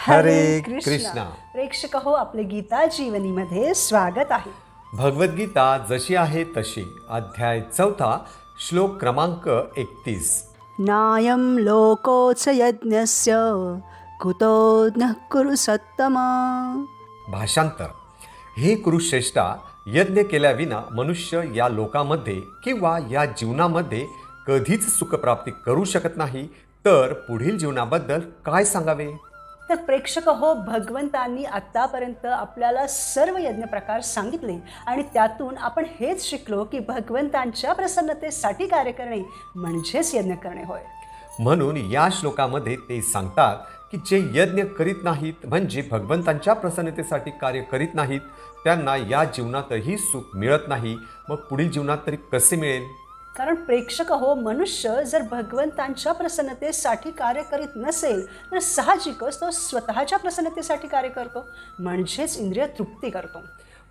हरे कृष्ण कृष्णा. प्रेक्षक हो, आपले गीता जीवनीमध्ये स्वागत आहे. भगवद्गीता जशी आहे तशी, अध्याय 4, श्लोक क्रमांक 31. नायं लोकोच यज्ञस्य कुतो न कुरु सत्तमा. भाषांतर. हे कुरुश्रेष्ठा, यज्ञ केल्याविना मनुष्य या लोकामध्ये किंवा या जीवनामध्ये कधीच सुखप्राप्ती करू शकत नाही, तर पुढील जीवनाबद्दल काय सांगावे. तर प्रेक्षक हो, भगवंतांनी आत्तापर्यंत आपल्याला सर्व यज्ञ प्रकार सांगितले आणि त्यातून आपण हेच शिकलो की भगवंतांच्या प्रसन्नतेसाठी कार्य करणे म्हणजेच यज्ञ करणे होय. म्हणून या श्लोकामध्ये ते सांगतात की जे यज्ञ करीत नाहीत म्हणजे भगवंतांच्या प्रसन्नतेसाठी कार्य करीत नाहीत, त्यांना या जीवनातही सुख मिळत नाही. मग पुढील जीवनात तरी कसे मिळेल. कारण प्रेक्षक हो, मनुष्य जर भगवंतांच्या प्रसन्नतेसाठी कार्य करीत नसेल तर साहजिकच तो स्वतःच्या प्रसन्नतेसाठी कार्य करतो, म्हणजेच इंद्रिय तृप्ती करतो.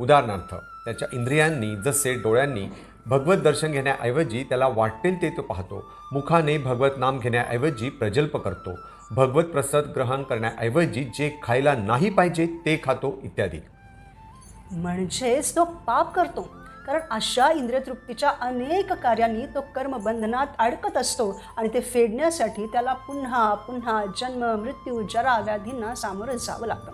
उदाहरणार्थ, त्याच्या इंद्रियांनी जसे डोळ्यांनी भगवत दर्शन घेण्याऐवजी त्याला वाटेल ते तो पाहतो, मुखाने भगवत नाम घेण्याऐवजी प्रजल्प करतो, भगवत प्रसाद ग्रहण करण्याऐवजी जे खायला नाही पाहिजे ते खातो इत्यादी. म्हणजेच तो पाप करतो. कारण अशा इंद्रियतृप्तीच्या अनेक कार्यांनी तो कर्मबंधनात अडकत असतो आणि ते फेडण्यासाठी त्याला पुन्हा पुन्हा जन्म मृत्यू जरा व्याधींना सामोरं जावं लागतं.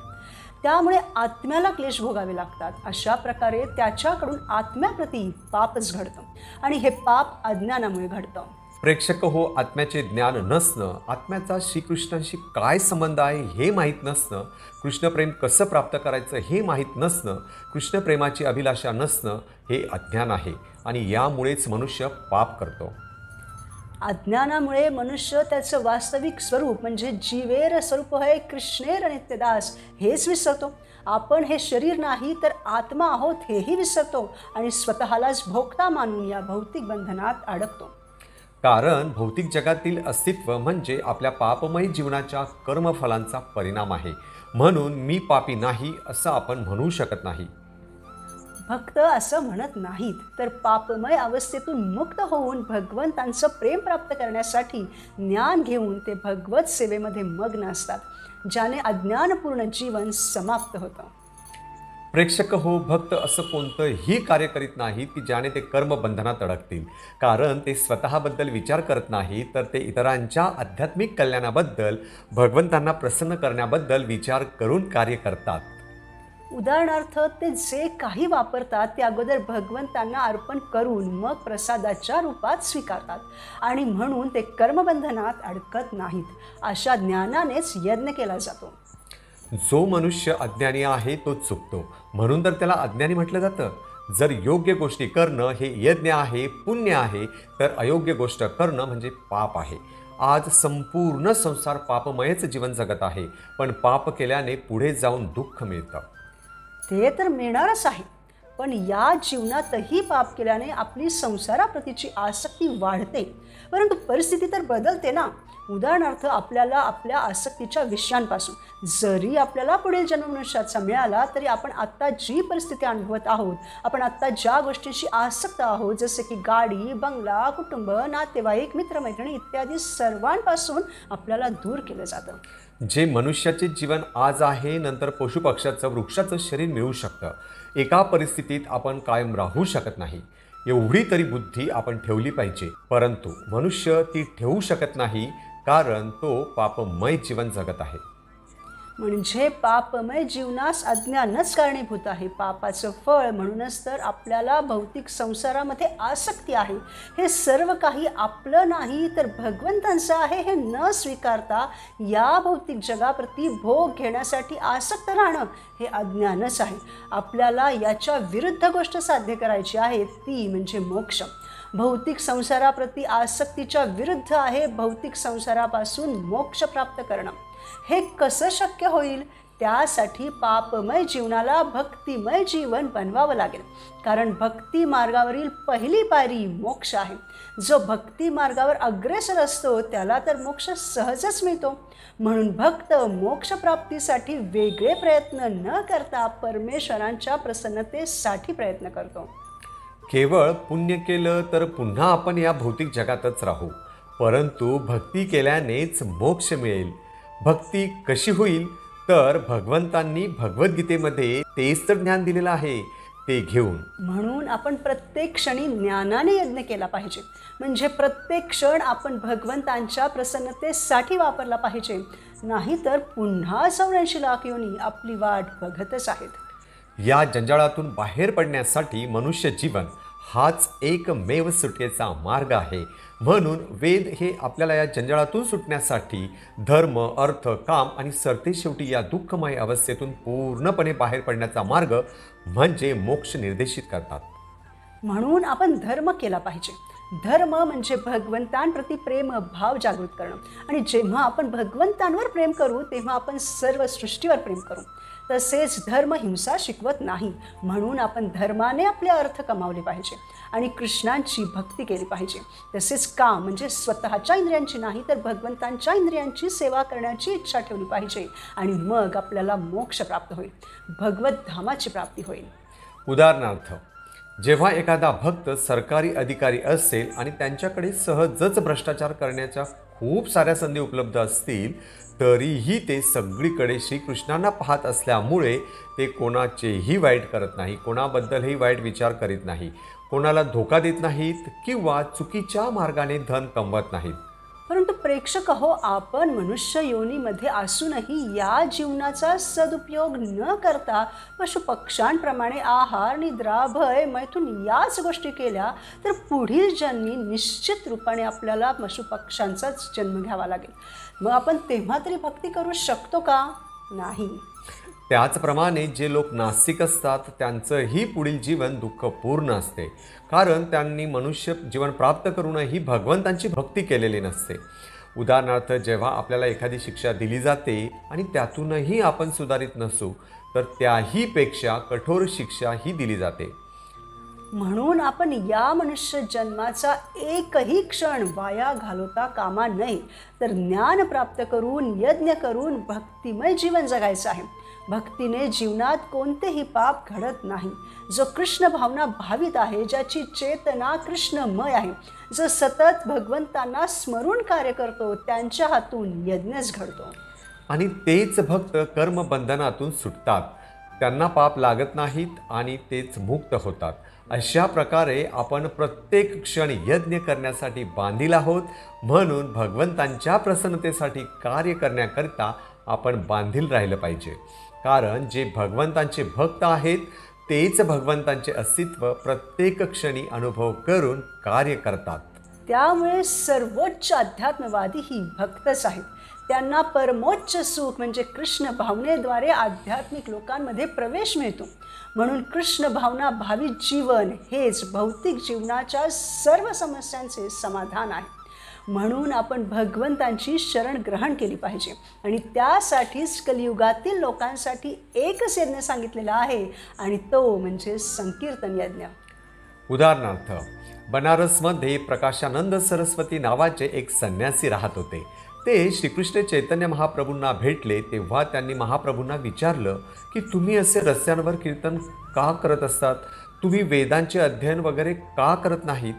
त्यामुळे आत्म्याला क्लेश भोगावे लागतात. अशा प्रकारे त्याच्याकडून आत्म्याप्रती पापच घडतं आणि हे पाप अज्ञानामुळे घडतं. प्रेक्षक हो, आत्म्याचे ज्ञान नसणं, आत्म्याचा श्रीकृष्णांशी काय संबंध आहे हे माहीत नसणं, कृष्णप्रेम कसं प्राप्त करायचं हे माहीत नसणं, कृष्णप्रेमाची अभिलाषा नसणं हे अज्ञान आहे आणि यामुळेच मनुष्य पाप करतो. अज्ञानामुळे मनुष्य त्याचं वास्तविक स्वरूप म्हणजे जीवेर स्वरूप है कृष्णेर नित्यदास हेच विसरतो. आपण हे शरीर नाही तर आत्मा आहोत हेही विसरतो आणि स्वतःलाच भोगता मानून या भौतिक बंधनात अडकतो. कारण भौतिक जगातील अस्तित्व म्हणजे आपल्या पापमय जीवनाच्या कर्मफलांचा परिणाम आहे. म्हणून मी पापी नाही असं आपण म्हणू शकत नाही. भक्त असं म्हणत नाहीत, तर पापमय अवस्थेतून मुक्त होऊन भगवंतांचं प्रेम प्राप्त करण्यासाठी ज्ञान घेऊन ते भगवत सेवेमध्ये मग्न असतात, ज्याने अज्ञानपूर्ण जीवन समाप्त होतं. प्रेक्षक हो, भक्त असं कोणतंही कार्य करीत नाहीत की ज्याने ते कर्मबंधनात अडकतील. कारण ते स्वतःबद्दल विचार करत नाही, तर ते इतरांच्या आध्यात्मिक कल्याणाबद्दल, भगवंतांना प्रसन्न करण्याबद्दल विचार करून कार्य करतात. उदाहरणार्थ, ते जे काही वापरतात ते अगोदर भगवंतांना अर्पण करून मग प्रसादाच्या रूपात स्वीकारतात आणि म्हणून ते कर्मबंधनात अडकत नाहीत. अशा ज्ञानानेच यज्ञ केला जातो. जो मनुष्य अज्ञानी आहे तो चुकतो, म्हणून तर त्याला अज्ञानी म्हटलं जातं. जर योग्य गोष्टी करणं हे यज्ञ आहे, पुण्य आहे, तर अयोग्य गोष्ट करणं म्हणजे पाप आहे. आज संपूर्ण संसार पापमयच जीवन जगत आहे, पण पाप केल्याने पुढे जाऊन दुःख मिळतं. ते तर मिळणारच आहे, पण या जीवनातही पाप केल्याने आपली संसाराप्रतीची आसक्ती वाढते. परंतु परिस्थिती तर बदलते ना. उदाहरणार्थ, आपल्याला आपल्या आसक्तीच्या विषयांपासून जरी आपल्याला पुढील जन्ममनुष्याचा मिळाला तरी आपण आत्ता जी परिस्थिती अनुभवत आहोत, आपण आत्ता ज्या गोष्टींशी आसक्त आहोत, जसे की गाडी, बंगला, कुटुंब, नातेवाईक, मित्रमैत्रिणी इत्यादी सर्वांपासून आपल्याला दूर केलं जातं. जे मनुष्याचे जीवन आज आहे, नंतर पशुपक्ष्याचं, वृक्षाचं शरीर मिळू शकतं. एका परिस्थितीत आपण कायम राहू शकत नाही, एवढी तरी बुद्धी आपण ठेवली पाहिजे. परंतु मनुष्य ती ठेवू शकत नाही, कारण तो पापमय जीवन जगत आहे. म्हणजे पापमय जीवनास अज्ञानच कारणीभूत आहे. पापाचं फळ म्हणूनच तर आपल्याला भौतिक संसारामध्ये आसक्ती आहे. हे सर्व काही आपलं नाही तर भगवंतांचं आहे हे न स्वीकारता या भौतिक जगाप्रती भोग घेण्यासाठी आसक्त राहणं हे अज्ञानच आहे. आपल्याला याच्या विरुद्ध गोष्ट साध्य करायची आहे, ती म्हणजे मोक्ष. भौतिक संसाराप्रती आसक्तीच्या विरुद्ध आहे भौतिक संसारापासून मोक्ष प्राप्त करणं. हे कसं शक्य होईल? त्यासाठी पापमय जीवनाला भक्तिमय जीवन बनवावं लागेल. कारण भक्ती मार्गावरील पहिली पायरी मोक्ष आहे. जो भक्ती मार्गावर अग्रेसर असतो त्याला तर मोक्ष सहजच मिळतो. म्हणून भक्त मोक्षप्राप्तीसाठी वेगळे प्रयत्न न करता परमेश्वरांच्या प्रसन्नतेसाठी प्रयत्न करतो. केवळ पुण्य केलं तर पुन्हा आपण या भौतिक जगातच राहू, परंतु भक्ती केल्यानेच मोक्ष मिळेल. भक्ती कशी होईल तर भगवंतांनी भगवद्गीतेमध्ये तेच तर ज्ञान दिलेलं आहे ते घेऊन. म्हणून आपण प्रत्येक क्षणी ज्ञानाने यज्ञ केला पाहिजे. म्हणजे प्रत्येक क्षण आपण भगवंतांच्या प्रसन्नतेसाठी वापरला पाहिजे. नाहीतर पुन्हा 84 लाख योनी आपली वाट बघतच आहेत. या जंजाळातून बाहेर पडण्यासाठी मनुष्य जीवन हाच एकमेव सुटकेचा मार्ग आहे. म्हणून वेद हे आपल्याला या जंजाळातून सुटण्यासाठी धर्म, अर्थ, काम आणि सरतेशेवटी या दुःखमय अवस्थेतून पूर्णपणे बाहेर पडण्याचा मार्ग म्हणजे मोक्ष निर्देशित करतात. म्हणून आपण धर्म केला पाहिजे. धर्म म्हणजे भगवंतांप्रती प्रेम भाव जागृत करणं. आणि जेव्हा आपण भगवंतांवर प्रेम करू तेव्हा आपण सर्व सृष्टीवर प्रेम करू. तसेच धर्म हिंसा शिकवत नाही. म्हणून आपण धर्माने आपले अर्थ कमावले पाहिजे आणि कृष्णांची भक्ती केली पाहिजे. तसेच काम म्हणजे स्वतःच्या इंद्रियांची नाही तर भगवंतांच्या इंद्रियांची सेवा करण्याची इच्छा ठेवली पाहिजे. आणि मग आपल्याला मोक्ष प्राप्त होईल, भगवत धामाची प्राप्ती होईल. उदाहरणार्थ, जेव्हा एखादा भक्त सरकारी अधिकारी असेल आणि त्यांच्याकडे सहजच भ्रष्टाचार करण्याच्या खूप साऱ्या संधी उपलब्ध असतील तरीही ते सगळीकडे श्रीकृष्णांना पाहत असल्यामुळे ते कोणाचेही वाईट करत नाही, कोणाबद्दलही वाईट विचार करीत नाही, कोणाला धोका देत नाहीत किंवा चुकीच्या मार्गाने धन कमवत नाहीत. परंतु प्रेक्षक हो, आपण मनुष्य योनीमध्ये असूनही या जीवनाचा सदुपयोग न करता पशुपक्ष्यांप्रमाणे आहार, निद्रा, भय, मैथून याच गोष्टी केल्या तर पुढील जन्मी निश्चित रूपाने आपल्याला पशुपक्ष्यांचाच जन्म घ्यावा लागेल. मग आपण तेव्हा तरी भक्ती करू शकतो का? नाही. त्याचप्रमाणे जे लोक नास्तिक असतात त्यांचंही पुढील जीवन दुःखपूर्ण असते, कारण त्यांनी मनुष्य जीवन प्राप्त करूनही भगवंतांची भक्ती केलेली नसते. उदाहरणार्थ, जेव्हा आपल्याला एखादी शिक्षा दिली जाते आणि त्यातूनही आपण सुधारित नसू तर त्याहीपेक्षा कठोर शिक्षा ही दिली जाते. म्हणून आपण या मनुष्य जन्माचा एकही क्षण वाया घालवता कामा नये, तर ज्ञान प्राप्त करून यज्ञ करून भक्तिमय जीवन जगायचं आहे. भक्तीने जीवनात कोणतेही पाप घडत नाही. जो कृष्ण भावना भावित आहे, ज्याची चेतना कृष्णमय आहे, जो सतत भगवंतांना स्मरून कार्य करतो, त्यांच्या हातून यज्ञच घडतो. आणि तेच भक्त कर्मबंधनातून सुटतात, त्यांना पाप लागत नाहीत आणि तेच मुक्त होतात. अशा प्रकारे आपण प्रत्येक क्षणी यज्ञ करण्यासाठी बांधील आहोत. म्हणून भगवंतांच्या प्रसन्नतेसाठी कार्य करण्याकरिता आपण बांधील राहिलं पाहिजे. कारण जे भगवंतांचे भक्त आहेत तेच भगवंतांचे अस्तित्व प्रत्येक क्षणी अनुभव करून कार्य करतात. त्यामुळे सर्वोच्च अध्यात्मवादी ही भक्तच आहेत. त्यांना परमोच्च सुख म्हणजे कृष्ण भावनेद्वारे आध्यात्मिक लोकांमध्ये प्रवेश मिळतो. म्हणून कृष्ण भावना भावित जीवन हेच भौतिक जीवनाच्या सर्व समस्यांचे समाधान आहे. म्हणून आपण भगवंतांची शरण ग्रहण केली पाहिजे आणि त्यासाठीच कलियुगातील लोकांसाठी एकच यज्ञ सांगितलेला आहे आणि तो म्हणजे संकीर्तन यज्ञ. उदाहरणार्थ, बनारसमध्ये प्रकाशानंद सरस्वती नावाचे एक संन्यासी राहत होते. ते श्रीकृष्ण चैतन्य महाप्रभूंना भेटले तेव्हा त्यांनी महाप्रभूंना विचारलं की तुम्ही असे रस्त्यांवर कीर्तन का करत असतात, तुम्ही वेदांचे अध्ययन वगैरे का करत नाहीत.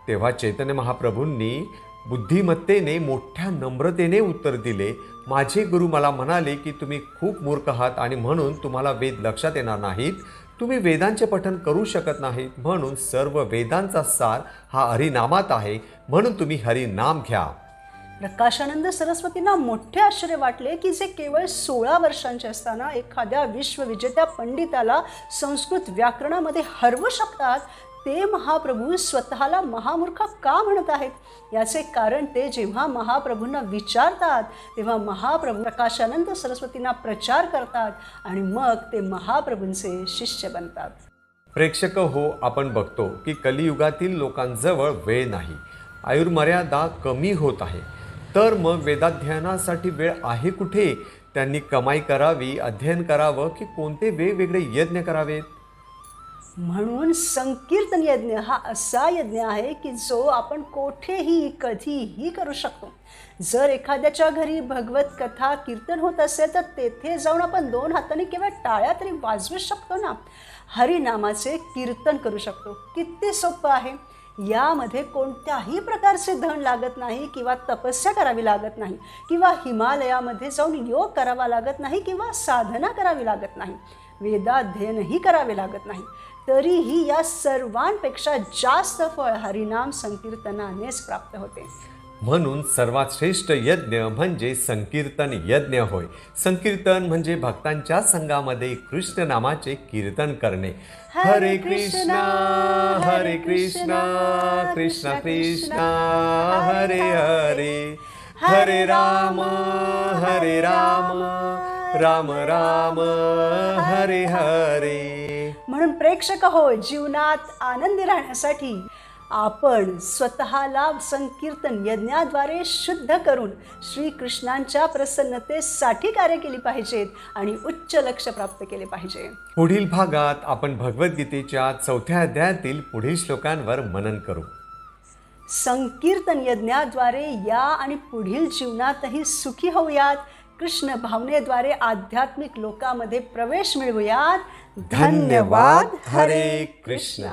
तेव्हा चैतन्य महाप्रभूंनी बुद्धिमत्तेने मोठ्या नम्रतेने उत्तर दिले, माझे गुरु मला म्हणाले की तुम्ही खूप मूर्ख आहात आणि म्हणून तुम्हाला वेद लक्षात येणार नाहीत, तुम्ही वेदांचे पठन करू शकत नाहीत, म्हणून सर्व वेदांचा सार हा हरिनामात आहे, म्हणून तुम्ही हरिनाम घ्या. प्रकाशानंद सरस्वतींना मोठे आश्चर्य वाटले की जे केवळ 16 वर्षांचे असताना एखाद्या विश्वविजेत्या पंडिताला संस्कृत व्याकरणामध्ये हरवू शकतात, ते महाप्रभू स्वतःला महामूर्ख का म्हणत आहेत. याचे कारण ते जेव्हा महाप्रभूंना विचारतात तेव्हा महाप्रभू प्रकाशानंद सरस्वतींना प्रचार करतात आणि मग ते महाप्रभूंचे शिष्य बनतात. प्रेक्षक हो, आपण बघतो की कलियुगातील लोकांजवळ वेळ नाही, आयुर्मर्यादा कमी होत आहे. तर मग वेदाध्ययनासाठी वेळ आहे कुठे? त्यांनी कमाई करावी, अध्ययन करावं की कोणते वेगवेगळे यज्ञ करावेत? म्हणून संकीर्तन यज्ञ हा असा यज्ञ आहे की जो आपण कोठेही कधीही करू शकतो. जर एखाद्याच्या घरी भगवत कथा कीर्तन होत असेल तर तेथे जाऊन आपण 2 हातांनी केवळ टाळ्या तरी वाजवू शकतो ना. हरिनामाचे कीर्तन करू शकतो. किती सोपं आहे. यामध्ये कोणत्याही प्रकारचे धन लागत नाही किंवा तपस्या करावी लागत नाही किंवा हिमालयामध्ये जाऊन योग करावा लागत नाही किंवा साधना करावी लागत नाही, वेदाध्ययनही करावे लागत नाही. तरीही या सर्वांपेक्षा जास्त फळ हरिनाम संकीर्तनानेच प्राप्त होते. म्हणून सर्वात श्रेष्ठ यज्ञ म्हणजे संकीर्तन यज्ञ होय. संकीर्तन म्हणजे भक्तांच्या संघामध्ये कृष्ण नामाचे कीर्तन करणे. हरे कृष्णा हरे कृष्णा कृष्ण कृष्णा हरे हरे, हरे राम राम राम हरे हरे. म्हणून प्रेक्षक हो, जीवनात आनंदी राहण्यासाठी आपण स्वतःला संकीर्तन यज्ञाद्वारे शुद्ध करून श्रीकृष्णांच्या प्रसन्नतेसाठी कार्य केली पाहिजेत आणि उच्च लक्ष्य प्राप्त केले पाहिजे. पुढील भागात आपण भगवद्गीतेच्या 4थ्या अध्यायातील पुढील श्लोकांवर मनन करू. संकीर्तन यज्ञाद्वारे या आणि पुढील जीवनातही सुखी होऊयात. कृष्ण भावनेद्वारे आध्यात्मिक लोकामध्ये प्रवेश मिळवूयात. धन्यवाद. हरे कृष्ण.